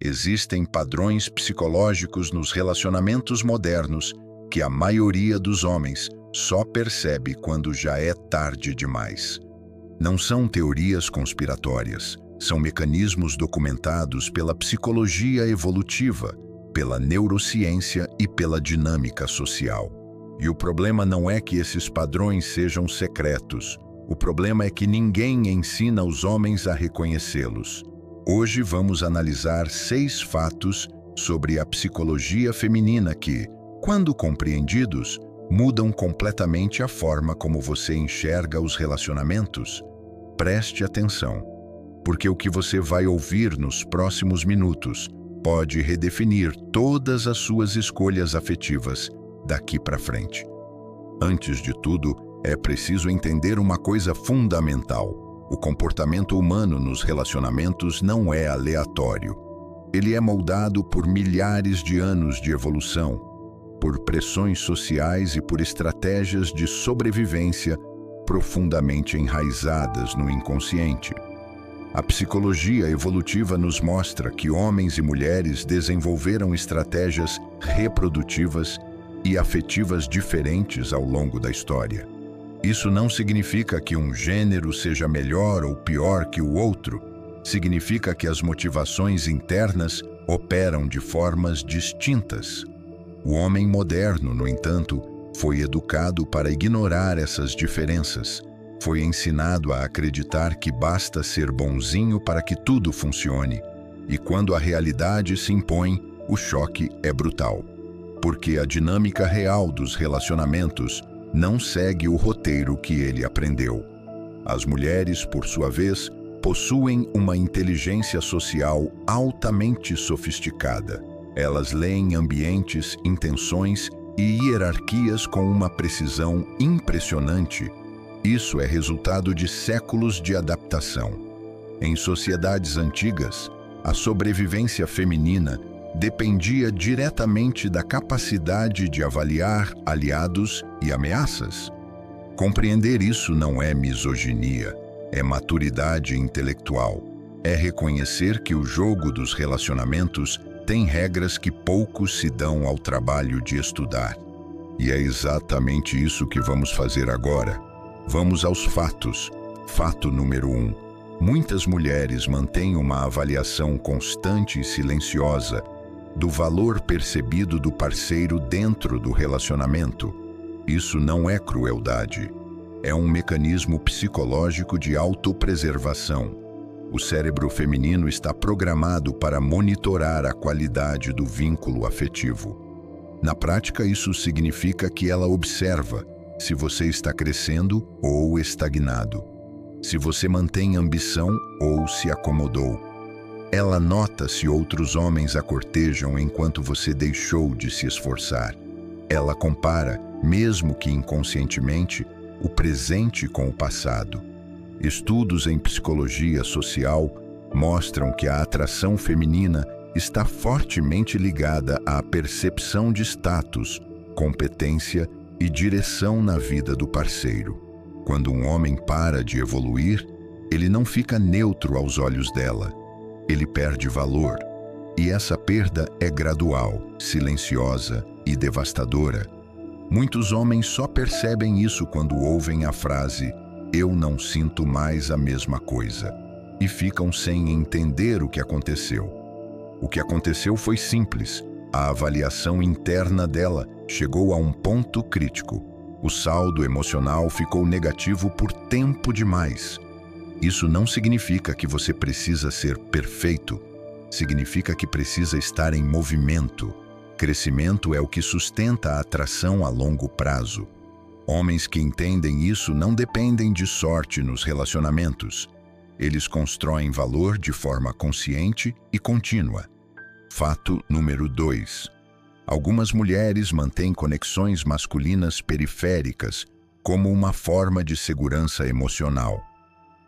Existem padrões psicológicos nos relacionamentos modernos que a maioria dos homens só percebe quando já é tarde demais. Não são teorias conspiratórias, são mecanismos documentados pela psicologia evolutiva, pela neurociência e pela dinâmica social. E o problema não é que esses padrões sejam secretos. O problema é que ninguém ensina os homens a reconhecê-los. Hoje vamos analisar 6 fatos sobre a psicologia feminina que, quando compreendidos, mudam completamente a forma como você enxerga os relacionamentos. Preste atenção, porque o que você vai ouvir nos próximos minutos pode redefinir todas as suas escolhas afetivas daqui para frente. Antes de tudo, é preciso entender uma coisa fundamental. O comportamento humano nos relacionamentos não é aleatório. Ele é moldado por milhares de anos de evolução, por pressões sociais e por estratégias de sobrevivência profundamente enraizadas no inconsciente. A psicologia evolutiva nos mostra que homens e mulheres desenvolveram estratégias reprodutivas e afetivas diferentes ao longo da história. Isso não significa que um gênero seja melhor ou pior que o outro. Significa que as motivações internas operam de formas distintas. O homem moderno, no entanto, foi educado para ignorar essas diferenças. Foi ensinado a acreditar que basta ser bonzinho para que tudo funcione. E quando a realidade se impõe, o choque é brutal. Porque a dinâmica real dos relacionamentos não segue o roteiro que ele aprendeu. As mulheres, por sua vez, possuem uma inteligência social altamente sofisticada. Elas leem ambientes, intenções e hierarquias com uma precisão impressionante. Isso é resultado de séculos de adaptação. Em sociedades antigas, a sobrevivência feminina dependia diretamente da capacidade de avaliar aliados e ameaças. Compreender isso não é misoginia, é maturidade intelectual. É reconhecer que o jogo dos relacionamentos tem regras que poucos se dão ao trabalho de estudar. E é exatamente isso que vamos fazer agora. Vamos aos fatos. Fato número 1. Muitas mulheres mantêm uma avaliação constante e silenciosa do valor percebido do parceiro dentro do relacionamento. Isso não é crueldade. É um mecanismo psicológico de autopreservação. O cérebro feminino está programado para monitorar a qualidade do vínculo afetivo. Na prática, isso significa que ela observa se você está crescendo ou estagnado, se você mantém ambição ou se acomodou. Ela nota se outros homens a cortejam enquanto você deixou de se esforçar. Ela compara, mesmo que inconscientemente, o presente com o passado. Estudos em psicologia social mostram que a atração feminina está fortemente ligada à percepção de status, competência e direção na vida do parceiro. Quando um homem para de evoluir, ele não fica neutro aos olhos dela. Ele perde valor. E essa perda é gradual, silenciosa e devastadora. Muitos homens só percebem isso quando ouvem a frase "eu não sinto mais a mesma coisa" e ficam sem entender o que aconteceu. O que aconteceu foi simples. A avaliação interna dela chegou a um ponto crítico. O saldo emocional ficou negativo por tempo demais. Isso não significa que você precisa ser perfeito. Significa que precisa estar em movimento. Crescimento é o que sustenta a atração a longo prazo. Homens que entendem isso não dependem de sorte nos relacionamentos. Eles constroem valor de forma consciente e contínua. Fato número 2. Algumas mulheres mantêm conexões masculinas periféricas como uma forma de segurança emocional.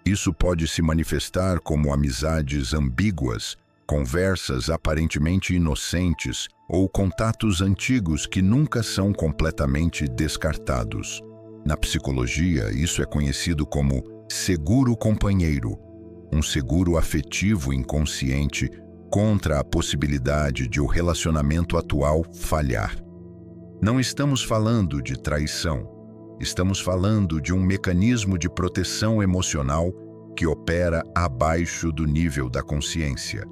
Isso pode se manifestar como amizades ambíguas, conversas aparentemente inocentes ou contatos antigos que nunca são completamente descartados. Na psicologia, isso é conhecido como seguro companheiro, um seguro afetivo inconsciente contra a possibilidade de o relacionamento atual falhar. Não estamos falando de traição. Estamos falando de um mecanismo de proteção emocional que opera abaixo do nível da consciência.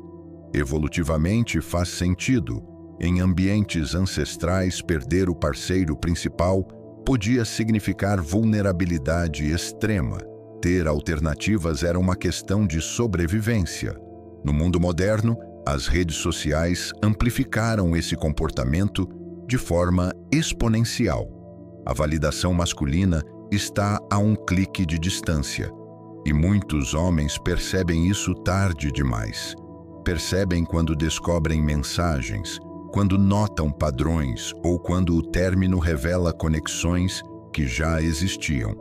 Evolutivamente faz sentido. Em ambientes ancestrais, perder o parceiro principal podia significar vulnerabilidade extrema. Ter alternativas era uma questão de sobrevivência. No mundo moderno, as redes sociais amplificaram esse comportamento de forma exponencial. A validação masculina está a um clique de distância, e muitos homens percebem isso tarde demais. Percebem quando descobrem mensagens, quando notam padrões ou quando o término revela conexões que já existiam.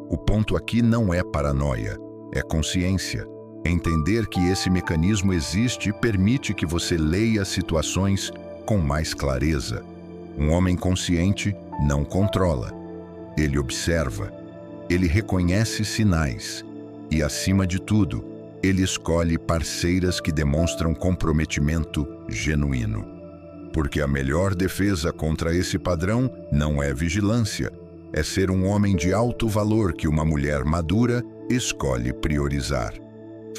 O ponto aqui não é paranoia, é consciência. Entender que esse mecanismo existe permite que você leia situações com mais clareza. Um homem consciente não controla. Ele observa, ele reconhece sinais e, acima de tudo, ele escolhe parceiras que demonstram comprometimento genuíno. Porque a melhor defesa contra esse padrão não é vigilância, é ser um homem de alto valor que uma mulher madura escolhe priorizar.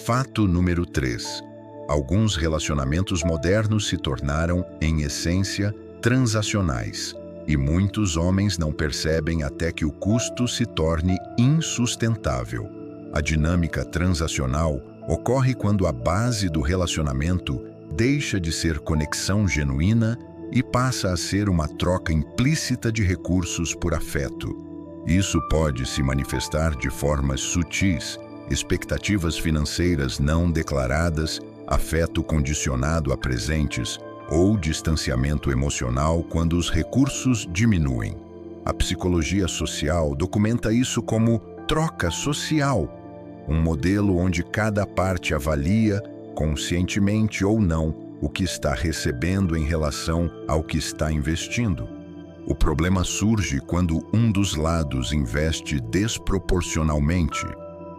Fato número 3. Alguns relacionamentos modernos se tornaram, em essência, transacionais, e muitos homens não percebem até que o custo se torne insustentável. A dinâmica transacional ocorre quando a base do relacionamento deixa de ser conexão genuína e passa a ser uma troca implícita de recursos por afeto. Isso pode se manifestar de formas sutis, expectativas financeiras não declaradas, afeto condicionado a presentes ou distanciamento emocional quando os recursos diminuem. A psicologia social documenta isso como troca social, um modelo onde cada parte avalia, conscientemente ou não, o que está recebendo em relação ao que está investindo. O problema surge quando um dos lados investe desproporcionalmente,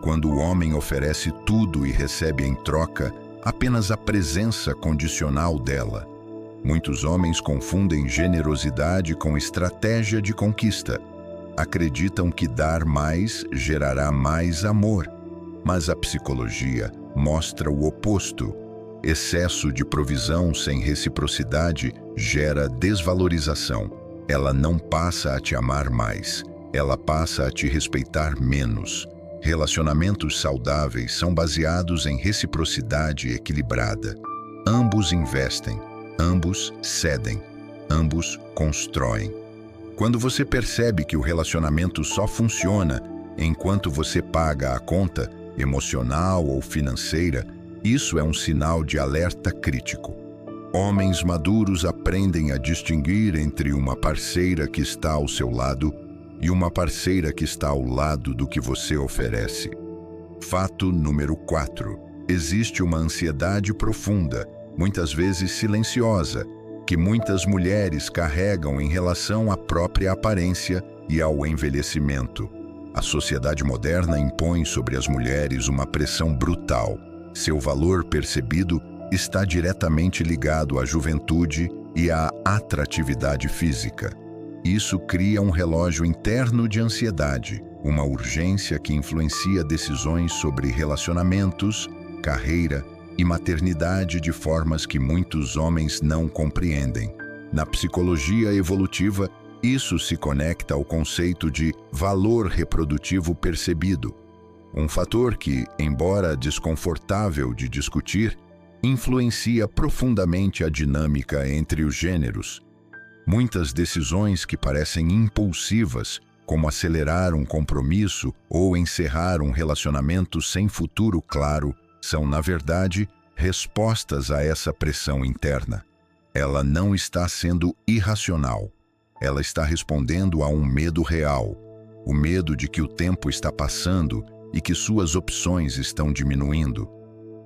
quando o homem oferece tudo e recebe em troca apenas a presença condicional dela. Muitos homens confundem generosidade com estratégia de conquista. Acreditam que dar mais gerará mais amor, mas a psicologia mostra o oposto. Excesso de provisão sem reciprocidade gera desvalorização. Ela não passa a te amar mais, ela passa a te respeitar menos. Relacionamentos saudáveis são baseados em reciprocidade equilibrada. Ambos investem, ambos cedem, ambos constroem. Quando você percebe que o relacionamento só funciona enquanto você paga a conta, emocional ou financeira, isso é um sinal de alerta crítico. Homens maduros aprendem a distinguir entre uma parceira que está ao seu lado e uma parceira que está ao lado do que você oferece. Fato número 4. Existe uma ansiedade profunda, muitas vezes silenciosa, que muitas mulheres carregam em relação à própria aparência e ao envelhecimento. A sociedade moderna impõe sobre as mulheres uma pressão brutal. Seu valor percebido está diretamente ligado à juventude e à atratividade física. Isso cria um relógio interno de ansiedade, uma urgência que influencia decisões sobre relacionamentos, carreira e maternidade de formas que muitos homens não compreendem. Na psicologia evolutiva, isso se conecta ao conceito de valor reprodutivo percebido, um fator que, embora desconfortável de discutir, influencia profundamente a dinâmica entre os gêneros. Muitas decisões que parecem impulsivas, como acelerar um compromisso ou encerrar um relacionamento sem futuro claro, são, na verdade, respostas a essa pressão interna. Ela não está sendo irracional. Ela está respondendo a um medo real, o medo de que o tempo está passando e que suas opções estão diminuindo.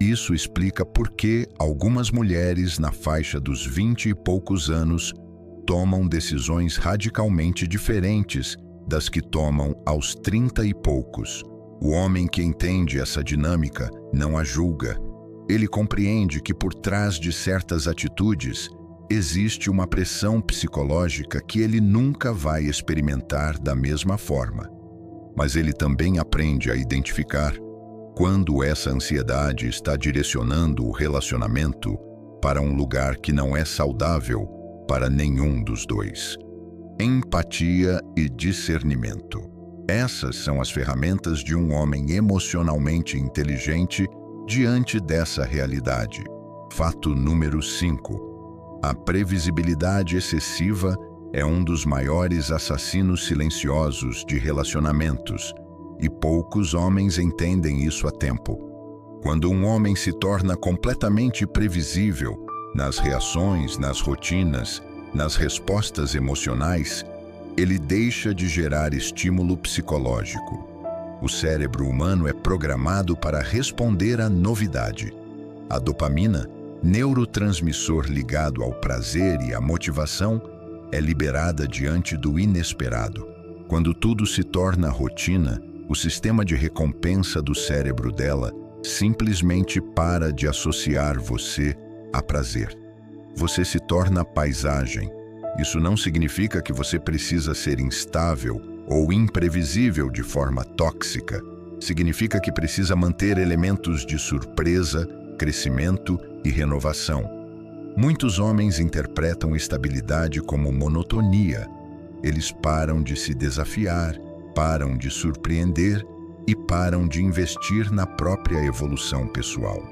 Isso explica por que algumas mulheres na faixa dos 20 e poucos anos tomam decisões radicalmente diferentes das que tomam aos 30 e poucos. O homem que entende essa dinâmica não a julga. Ele compreende que por trás de certas atitudes existe uma pressão psicológica que ele nunca vai experimentar da mesma forma. Mas ele também aprende a identificar quando essa ansiedade está direcionando o relacionamento para um lugar que não é saudável para nenhum dos dois. Empatia e discernimento. Essas são as ferramentas de um homem emocionalmente inteligente diante dessa realidade. Fato número 5. A previsibilidade excessiva é um dos maiores assassinos silenciosos de relacionamentos, e poucos homens entendem isso a tempo. Quando um homem se torna completamente previsível nas reações, nas rotinas, nas respostas emocionais, ele deixa de gerar estímulo psicológico. O cérebro humano é programado para responder à novidade. A dopamina, neurotransmissor ligado ao prazer e à motivação, é liberada diante do inesperado. Quando tudo se torna rotina, o sistema de recompensa do cérebro dela simplesmente para de associar você a prazer. Você se torna paisagem. Isso não significa que você precisa ser instável ou imprevisível de forma tóxica. Significa que precisa manter elementos de surpresa, crescimento e renovação. Muitos homens interpretam estabilidade como monotonia. Eles param de se desafiar, param de surpreender e param de investir na própria evolução pessoal.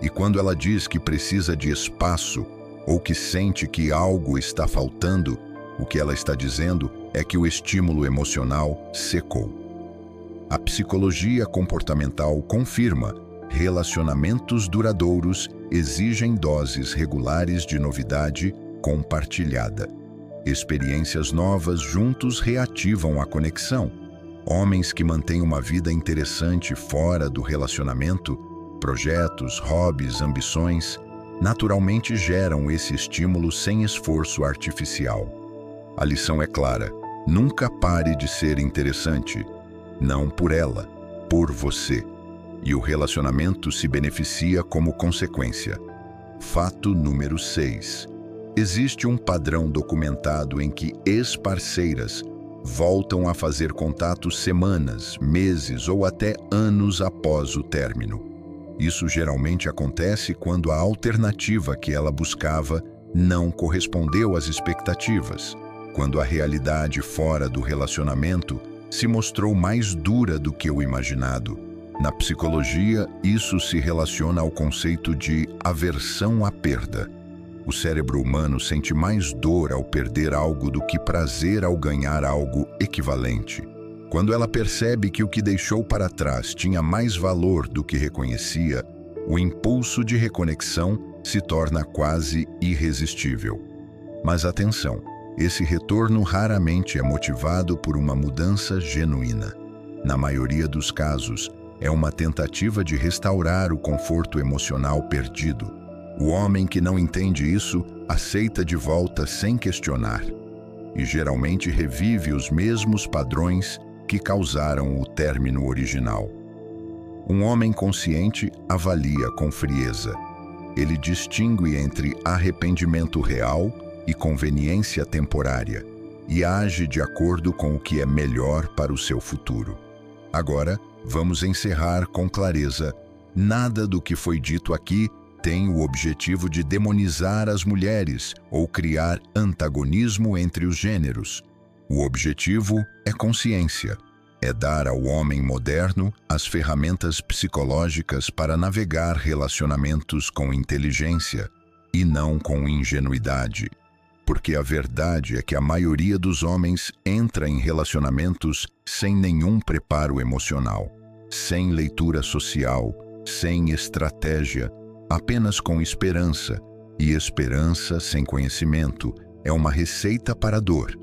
E quando ela diz que precisa de espaço ou que sente que algo está faltando, o que ela está dizendo é que o estímulo emocional secou. A psicologia comportamental confirma: relacionamentos duradouros exigem doses regulares de novidade compartilhada. Experiências novas juntos reativam a conexão. Homens que mantêm uma vida interessante fora do relacionamento, projetos, hobbies, ambições, naturalmente geram esse estímulo sem esforço artificial. A lição é clara: nunca pare de ser interessante. Não por ela, por você. E o relacionamento se beneficia como consequência. Fato número 6. Existe um padrão documentado em que ex-parceiras voltam a fazer contato semanas, meses ou até anos após o término. Isso geralmente acontece quando a alternativa que ela buscava não correspondeu às expectativas, quando a realidade fora do relacionamento se mostrou mais dura do que o imaginado. Na psicologia, isso se relaciona ao conceito de aversão à perda. O cérebro humano sente mais dor ao perder algo do que prazer ao ganhar algo equivalente. Quando ela percebe que o que deixou para trás tinha mais valor do que reconhecia, o impulso de reconexão se torna quase irresistível. Mas atenção, esse retorno raramente é motivado por uma mudança genuína. Na maioria dos casos, é uma tentativa de restaurar o conforto emocional perdido. O homem que não entende isso aceita de volta sem questionar e geralmente revive os mesmos padrões que causaram o término original. Um homem consciente avalia com frieza. Ele distingue entre arrependimento real e conveniência temporária e age de acordo com o que é melhor para o seu futuro. Agora, vamos encerrar com clareza: nada do que foi dito aqui tem o objetivo de demonizar as mulheres ou criar antagonismo entre os gêneros. O objetivo é consciência. É dar ao homem moderno as ferramentas psicológicas para navegar relacionamentos com inteligência e não com ingenuidade. Porque a verdade é que a maioria dos homens entra em relacionamentos sem nenhum preparo emocional, sem leitura social, sem estratégia, apenas com esperança, e esperança sem conhecimento é uma receita para a dor,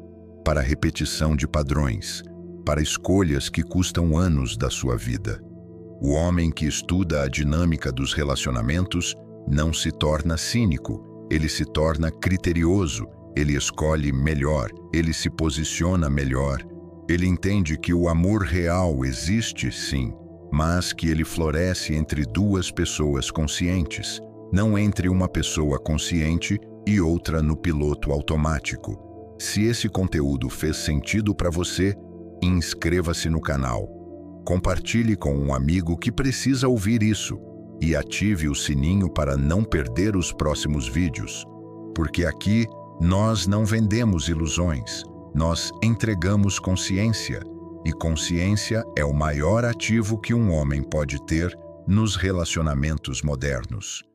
para a repetição de padrões, para escolhas que custam anos da sua vida. O homem que estuda a dinâmica dos relacionamentos não se torna cínico, ele se torna criterioso, ele escolhe melhor, ele se posiciona melhor, ele entende que o amor real existe sim, mas que ele floresce entre duas pessoas conscientes, não entre uma pessoa consciente e outra no piloto automático. Se esse conteúdo fez sentido para você, inscreva-se no canal. Compartilhe com um amigo que precisa ouvir isso e ative o sininho para não perder os próximos vídeos. Porque aqui nós não vendemos ilusões, nós entregamos consciência. E consciência é o maior ativo que um homem pode ter nos relacionamentos modernos.